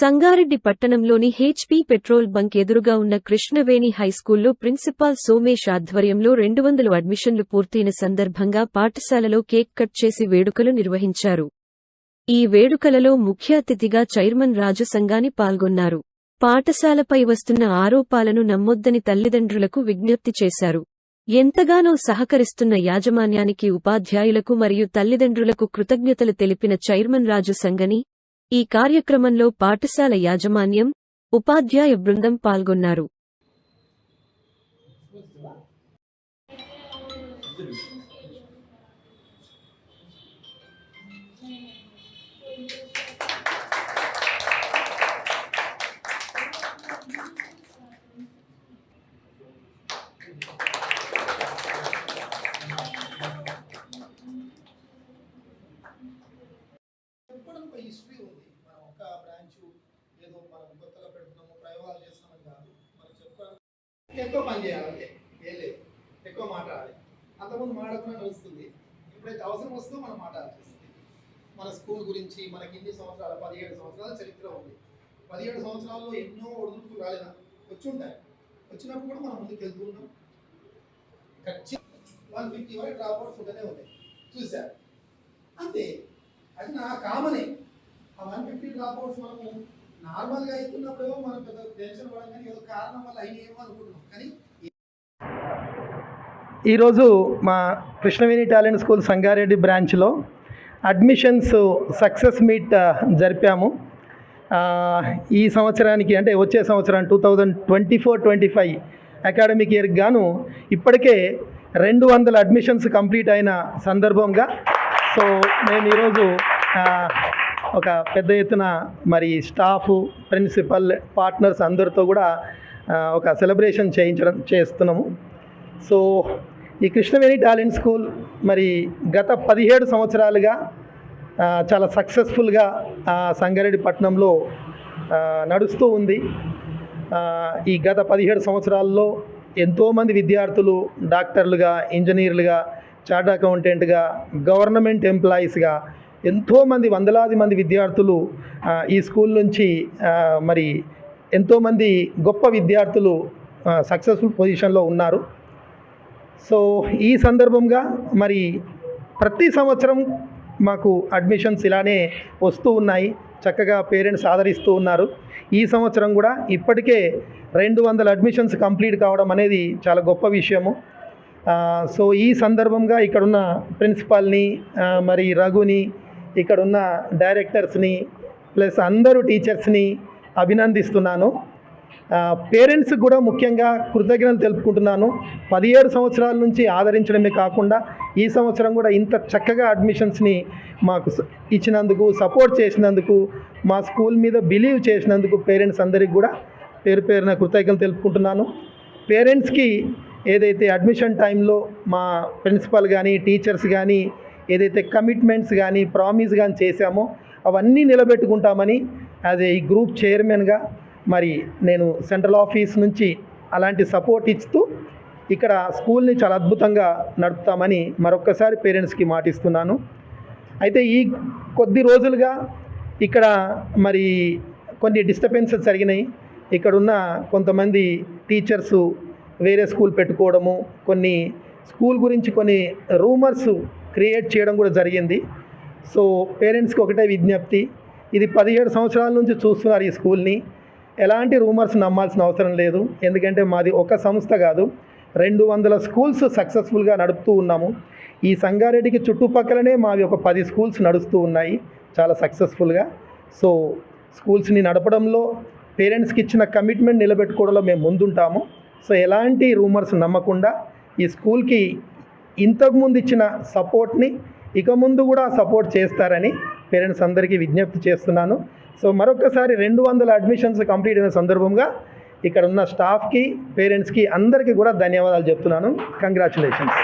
సంగారెడ్డి పట్టణంలోని HP petrol bunk ఎదురుగా ఉన్న కృష్ణవేణి హైస్కూల్లో ప్రిన్సిపాల్ సోమేష్ ఆధ్వర్యంలో 200 అడ్మిషన్లు పూర్తయిన సందర్భంగా పాఠశాలలో కేక్ కట్ చేసి వేడుకలు నిర్వహించారు. ఈ వేడుకలలో ముఖ్య అతిథిగా చైర్మన్ రాజు సంగాని పాల్గొన్నారు. పాఠశాలపై వస్తున్న ఆరోపాలను నమ్మొద్దని తల్లిదండ్రులకు విజ్ఞప్తి చేశారు. ఎంతగానో సహకరిస్తున్న యాజమాన్యానికి, ఉపాధ్యాయులకు మరియు తల్లిదండ్రులకు కృతజ్ఞతలు తెలిపిన చైర్మన్ రాజు సంగని, ఈ కార్యక్రమంలో పాఠశాల యాజమాన్యం, ఉపాధ్యాయ బృందం పాల్గొన్నారు. హిస్టరీ ఉంది. మనం ఒక బ్రాంచ్ ఏదో మనం కొత్తగా పెడుతున్నాము, ప్రయోగాలు చేస్తున్నామని కాదు. మనం చెప్పుకోవడానికి ఎక్కువ పని చేయాలంటే ఏం లేదు, ఎక్కువ మాట్లాడాలి. అంతకుముందు మాట్లాడకుండా నడుస్తుంది. ఎప్పుడైతే అవసరం వస్తుందో మనం మాట్లాడాల్సి వస్తుంది. మన స్కూల్ గురించి మనకి ఇన్ని సంవత్సరాలు, 17 సంవత్సరాల చరిత్ర ఉంది. 17 సంవత్సరాల్లో ఎన్నో ఒడిదుడుకులు రాలేదా, వచ్చి ఉంటాయి. వచ్చినప్పుడు కూడా మనం ముందుకు వెళ్తూ ఉన్నాం. ఖచ్చితంగా 150 వరకు డ్రాప్ అవుట్స్ ఉంటూనే ఉన్నాయి, చూశారు. అంతే, అది నా కామనే. ఆ 150 డ్రాప్ అవుట్స్ మనము నార్మల్గా అవుతున్నప్పుడు మనం పెద్ద టెన్షన్ పడం, కానీ ఏదో కారణం వల్ల అయినేమో అనుకుంటున్నాం. కానీ ఈరోజు మా కృష్ణవేణి టాలెంట్ స్కూల్ సంగారెడ్డి బ్రాంచ్లో అడ్మిషన్స్ సక్సెస్ మీట్ జరిపాము. ఈ సంవత్సరానికి అంటే వచ్చే సంవత్సరం 2024-25 అకాడమిక్ ఇయర్కి గాను ఇప్పటికే 200 అడ్మిషన్స్ కంప్లీట్ అయిన సందర్భంగా సో మేము ఈరోజు ఒక పెద్ద ఎత్తున మరి స్టాఫ్, ప్రిన్సిపల్, పార్ట్నర్స్ అందరితో కూడా ఒక సెలబ్రేషన్ చేస్తున్నాము. సో ఈ కృష్ణవేణి టాలెంట్ స్కూల్ మరి గత 17 సంవత్సరాలుగా చాలా సక్సెస్ఫుల్గా సంగారెడ్డి పట్టణంలో నడుస్తూ ఉంది. ఈ గత 17 సంవత్సరాల్లో ఎంతోమంది విద్యార్థులు డాక్టర్లుగా, ఇంజనీర్లుగా, చార్టర్డ్ అకౌంటెంట్గా, గవర్నమెంట్ ఎంప్లాయీస్గా ఎంతోమంది, వందలాది మంది విద్యార్థులు ఈ స్కూల్ నుంచి మరి ఎంతోమంది గొప్ప విద్యార్థులు సక్సెస్ఫుల్ పొజిషన్లో ఉన్నారు. సో ఈ సందర్భంగా మరి ప్రతి సంవత్సరం మాకు అడ్మిషన్స్ ఇలానే వస్తూ ఉన్నాయి. చక్కగా పేరెంట్స్ ఆదరిస్తూ ఉన్నారు. ఈ సంవత్సరం కూడా ఇప్పటికే 200 అడ్మిషన్స్ కంప్లీట్ కావడం అనేది చాలా గొప్ప విషయము. సో ఈ సందర్భంగా ఇక్కడున్న ప్రిన్సిపాల్ని, మరి రఘుని, ఇక్కడున్న డైరెక్టర్స్ని ప్లస్ అందరూ టీచర్స్ని అభినందిస్తున్నాను. పేరెంట్స్ కూడా ముఖ్యంగా కృతజ్ఞతలు తెలుపుకుంటున్నాను. 17 సంవత్సరాల నుంచి ఆదరించడమే కాకుండా ఈ సంవత్సరం కూడా ఇంత చక్కగా అడ్మిషన్స్ని మాకు ఇచ్చినందుకు, సపోర్ట్ చేసినందుకు, మా స్కూల్ మీద బిలీవ్ చేసినందుకు పేరెంట్స్ అందరికీ కూడా పేరు పేరున కృతజ్ఞతలు తెలుపుకుంటున్నాను. పేరెంట్స్కి ఏదైతే అడ్మిషన్ టైంలో మా ప్రిన్సిపల్ కానీ, టీచర్స్ కానీ ఏదైతే కమిట్మెంట్స్ కానీ, ప్రామిస్ కానీ చేశామో అవన్నీ నిలబెట్టుకుంటామని యాజ్ ఏ గ్రూప్ చైర్మన్గా మరి నేను సెంట్రల్ ఆఫీస్ నుంచి అలాంటి సపోర్ట్ ఇస్తూ ఇక్కడ స్కూల్ని చాలా అద్భుతంగా నడుపుతామని మరొక్కసారి పేరెంట్స్కి మాటిస్తున్నాను. అయితే ఈ కొద్ది రోజులుగా ఇక్కడ మరి కొన్ని డిస్టర్బెన్సెస్ జరిగినాయి. ఇక్కడున్న కొంతమంది టీచర్సు వేరే స్కూల్ పెట్టుకోవడము, కొన్ని స్కూల్ గురించి కొన్ని రూమర్స్ క్రియేట్ చేయడం కూడా జరిగింది. సో పేరెంట్స్కి ఒకటే విజ్ఞప్తి, ఇది 17 సంవత్సరాల నుంచి చూస్తున్నారు ఈ స్కూల్ని. ఎలాంటి రూమర్స్ నమ్మాల్సిన అవసరం లేదు. ఎందుకంటే మాది ఒక సంస్థ కాదు, 200 స్కూల్స్ సక్సెస్ఫుల్గా నడుపుతూ ఉన్నాము. ఈ సంగారెడ్డికి చుట్టుపక్కలనే మావి ఒక 10 స్కూల్స్ నడుస్తూ ఉన్నాయి చాలా సక్సెస్ఫుల్గా. సో స్కూల్స్ని నడపడంలో పేరెంట్స్కి ఇచ్చిన కమిట్మెంట్ నిలబెట్టుకోవడంలో మేము ముందుంటాము. సో ఎలాంటి రూమర్స్ నమ్మకుండా ఈ స్కూల్కి ఇంతకుముందు ఇచ్చిన సపోర్ట్ని ఇక ముందు కూడా సపోర్ట్ చేస్తారని పేరెంట్స్ అందరికీ విజ్ఞప్తి చేస్తున్నాను. సో మరొకసారి 200 అడ్మిషన్స్ కంప్లీట్ అయిన సందర్భంగా ఇక్కడ ఉన్న స్టాఫ్కి, పేరెంట్స్కి అందరికీ కూడా ధన్యవాదాలు చెప్తున్నాను. కంగ్రాచులేషన్స్.